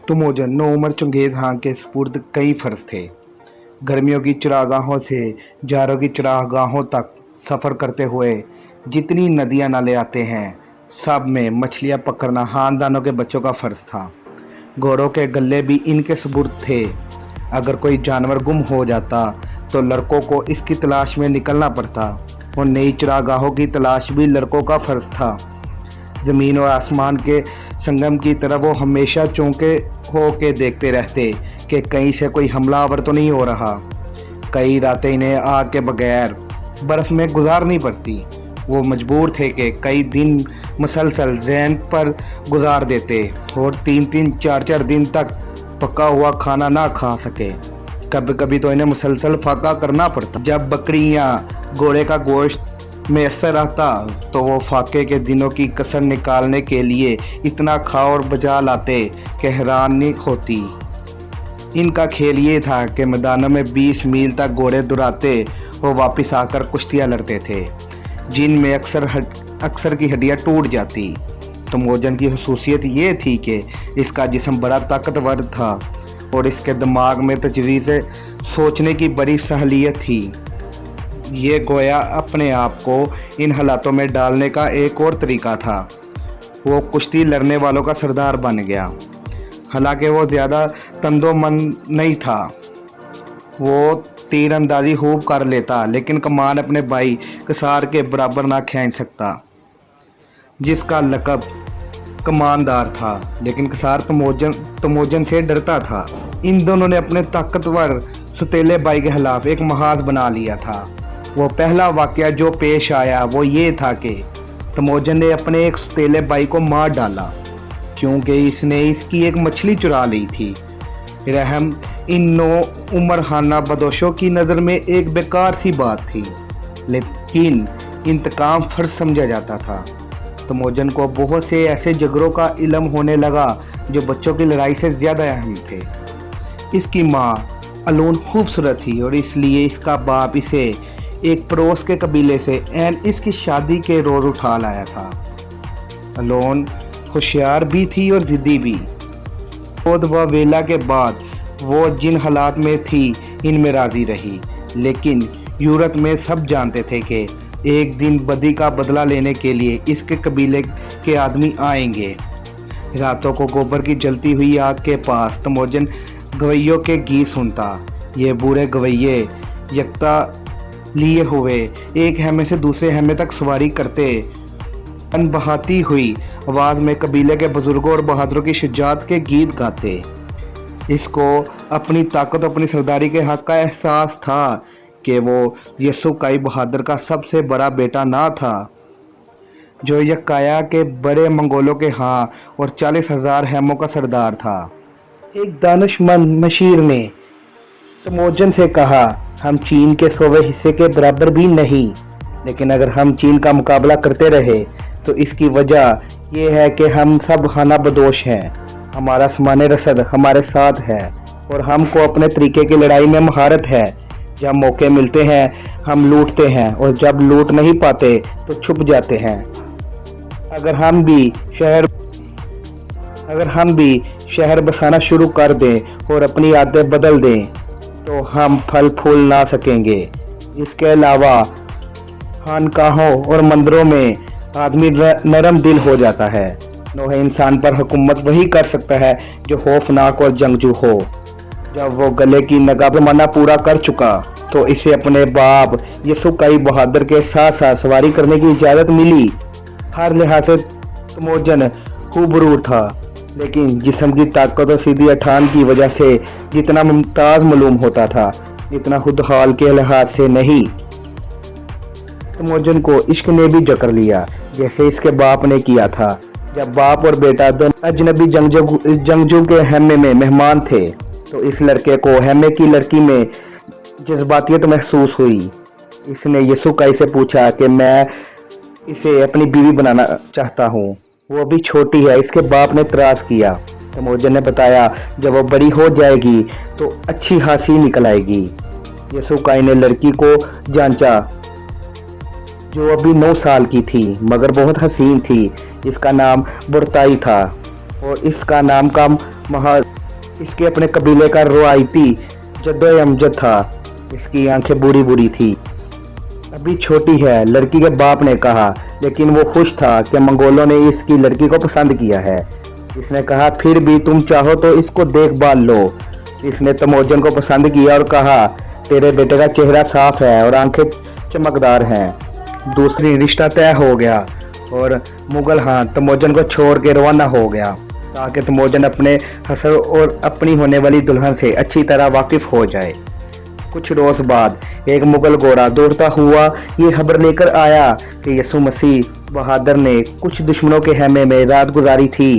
तमोजन नौउमर चंगेज़ खां के स्पुर्द कई फ़र्ज थे। गर्मियों की चरागाहों से जाड़ों की चरागाहों तक सफ़र करते हुए जितनी नदियाँ नाले आते हैं, सब में मछलियाँ पकड़ना खानदानों के बच्चों का फ़र्ज था। घोड़ों के गले भी इनके सुपुर्द थे। अगर कोई जानवर गुम हो जाता तो लड़कों को इसकी तलाश में निकलना पड़ता और नई चरागाहों की तलाश भी लड़कों का फ़र्ज था। ज़मीन और आसमान के संगम की तरह वो हमेशा चौंके हो के देखते रहते कि कहीं से कोई हमलावर तो नहीं हो रहा। कई रातें इन्हें आग के बगैर बर्फ़ में गुजारनी पड़ती। वो मजबूर थे कि कई दिन मुसलसल जहन पर गुजार देते और 3-3, 4-4 दिन तक पका हुआ खाना ना खा सके। कभी कभी तो इन्हें मुसलसल फाका करना पड़ता। जब बकरी या घोड़े का गोश्त मैसर आता तो वो फाके के दिनों की कसर निकालने के लिए इतना खा और बजा लाते कि हैरानी होती। इनका खेल ये था कि मैदानों में 20 मील तक घोड़े दुराते और वापस आकर कुश्तियाँ लड़ते थे, जिनमें अक्सर की हड्डियाँ टूट जाती। तमोजन की खसूसियत ये थी कि इसका जिस्म बड़ा ताकतवर था और इसके दिमाग में तजवीज़ सोचने की बड़ी सहलियत थी। ये गोया अपने आप को इन हालातों में डालने का एक और तरीका था। वो कुश्ती लड़ने वालों का सरदार बन गया। हालांकि वो ज़्यादा तंदोमंद नहीं था। वो तीर अंदाजी खूब कर लेता, लेकिन कमान अपने भाई कसार के बराबर ना खींच सकता, जिसका लक़ब कमानदार था। लेकिन कसार तमोजन से डरता था। इन दोनों ने अपने ताकतवर सौतेले भाई के खिलाफ एक महाज बना लिया था। वो पहला वाक़या जो पेश आया वो ये था कि तमोजन ने अपने एक सौतेले भाई को मार डाला क्योंकि इसने इसकी एक मछली चुरा ली थी। रहम इन नौ उमर खाना बदोशों की नज़र में एक बेकार सी बात थी, लेकिन इंतकाम फ़र्ज समझा जाता था। तमोजन को बहुत से ऐसे झगड़ों का इल्म होने लगा जो बच्चों की लड़ाई से ज़्यादा अहम थे। इसकी माँ अलून खूबसूरत थी और इसलिए इसका बाप इसे एक पड़ोस के कबीले से एन इसकी शादी के रोज़ उठा लाया था। अलून होशियार भी थी और ज़िद्दी भी। खुद व वेला के बाद वो जिन हालात में थी इनमें राज़ी रही, लेकिन यूरोप में सब जानते थे कि एक दिन बदी का बदला लेने के लिए इसके कबीले के आदमी आएंगे। रातों को गोबर की जलती हुई आग के पास तमोजन गवैयों के गीत सुनता। ये बूढ़े गवैये यकता लिए हुए एक हेमे से दूसरे हेमे तक सवारी करते, अनबहाती हुई आवाज़ में कबीले के बुजुर्गों और बहादुरों की शुजात के गीत गाते। इसको अपनी ताकत और अपनी सरदारी के हक़ का एहसास था कि वो यसुकाई बहादुर का सबसे बड़ा बेटा ना था, जो यक्काया के बड़े मंगोलों के हाँ और 40,000 हेमों का सरदार था। एक दानिशमंद मशीर ने तमोजन से कहा, हम चीन के 100वें हिस्से के बराबर भी नहीं, लेकिन अगर हम चीन का मुकाबला करते रहे तो इसकी वजह यह है कि हम सब खाना बदोश हैं। हमारा सामान्य रसद हमारे साथ है और हमको अपने तरीके की लड़ाई में महारत है। जब मौके मिलते हैं हम लूटते हैं और जब लूट नहीं पाते तो छुप जाते हैं। अगर हम भी शहर बसाना शुरू कर दें और अपनी आदतें बदल दें तो हम फल फूल ना सकेंगे। इसके अलावा खानकाहों और मंदिरों में आदमी नरम दिल हो जाता है। नोहे इंसान पर हुकूमत वही कर सकता है जो खौफनाक और जंगजू हो। जब वो गले की नगाह ज़माना पूरा कर चुका तो इसे अपने बाप यसुकाई बहादुर के साथ साथ सवारी करने की इजाज़त मिली। हर लिहाज से तमोजन खूबरूर था, लेकिन जिस्म की ताकत और सीधी अठान की वजह से जितना मुमताज़ मालूम होता था, इतना खुद हाल के लिहाज से नहीं। तमोजन को इश्क ने भी जकड़ लिया, जैसे इसके बाप ने किया था। जब बाप और बेटा दोनों अजनबी जंगजू के हेमे में मेहमान थे तो इस लड़के को हेमे की लड़की में जज्बातियत महसूस हुई। इसने यसुकाई से पूछा कि मैं इसे अपनी बीवी बनाना चाहता हूँ, वो भी छोटी है। इसके बाप ने इतराज़ किया। तमोजन ने बताया, जब वो बड़ी हो जाएगी तो अच्छी खासी निकल आएगी। यसुकाई ने लड़की को जांचा, जो अभी 9 साल की थी मगर बहुत हसीन थी। इसका नाम बुरताई था और इसका नाम का महज इसके अपने कबीले का रवायती जद्दोजहद था। इसकी आंखें बुरी बुरी थी। अभी छोटी है, लड़की के बाप ने कहा, लेकिन वो खुश था कि मंगोलों ने इसकी लड़की को पसंद किया है। इसने कहा, फिर भी तुम चाहो तो इसको देखभाल लो। इसने तमोजन को पसंद किया और कहा, तेरे बेटे का चेहरा साफ है और आंखें चमकदार हैं। दूसरी रिश्ता तय हो गया और मुगल खान तमोजन को छोड़ के रवाना हो गया ताकि तमोजन अपने हसर और अपनी होने वाली दुल्हन से अच्छी तरह वाकिफ हो जाए। कुछ रोज बाद एक मुगल घोड़ा दौड़ता हुआ ये खबर लेकर आया कि यसु मसीह बहादुर ने कुछ दुश्मनों के खेमे में रात गुजारी थी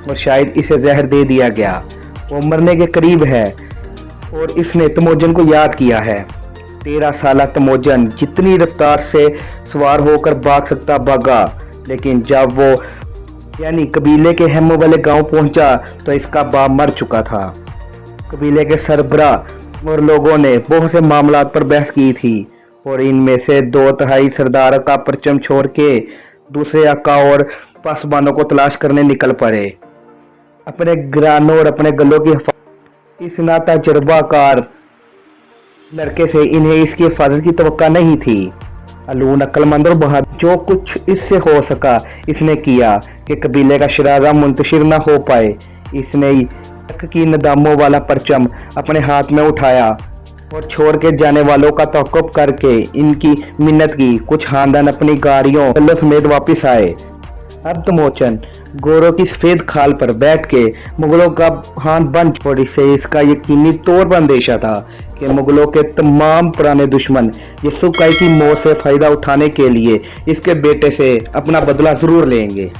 और शायद इसे जहर दे दिया गया। वो मरने के करीब है और इसने तमोजन को याद किया है। 13 साल तमोजन जितनी रफ्तार से सवार होकर भाग सकता भागा, लेकिन जब वो यानी कबीले के हेमो वाले गांव पहुंचा तो इसका बाप मर चुका था। कबीले के सरबरा और लोगों ने बहुत से मामलात पर बहस की थी और इनमें से 2/3 सरदार का परचम छोड़ के दूसरे आका और पासबानों को तलाश करने निकल पड़े। अपने घरानों और अपने गलों की इस ना तजुर्बाकार लड़के से इन्हें इसकी हिफाजत की तवक्का नहीं थी। अलून अक्लमंद और बहादुर जो कुछ इससे हो सका इसने किया कि कबीले का शराजा मुंतशिर न हो पाए। इसने तक की नदामों वाला परचम अपने हाथ में उठाया और छोड़ के जाने वालों का तौक़ुफ़ करके इनकी मिन्नत की। कुछ खानदान अपनी गाड़ियों गल्लों समेत वापस आए। अब तमोजन गोरों की सफेद खाल पर बैठ के मुगलों का हाथ बन छोड़ी से इसका यकीनी तौर पर अंदेशा था कि मुगलों के तमाम पुराने दुश्मन यसुकाई की मौत से फायदा उठाने के लिए इसके बेटे से अपना बदला जरूर लेंगे।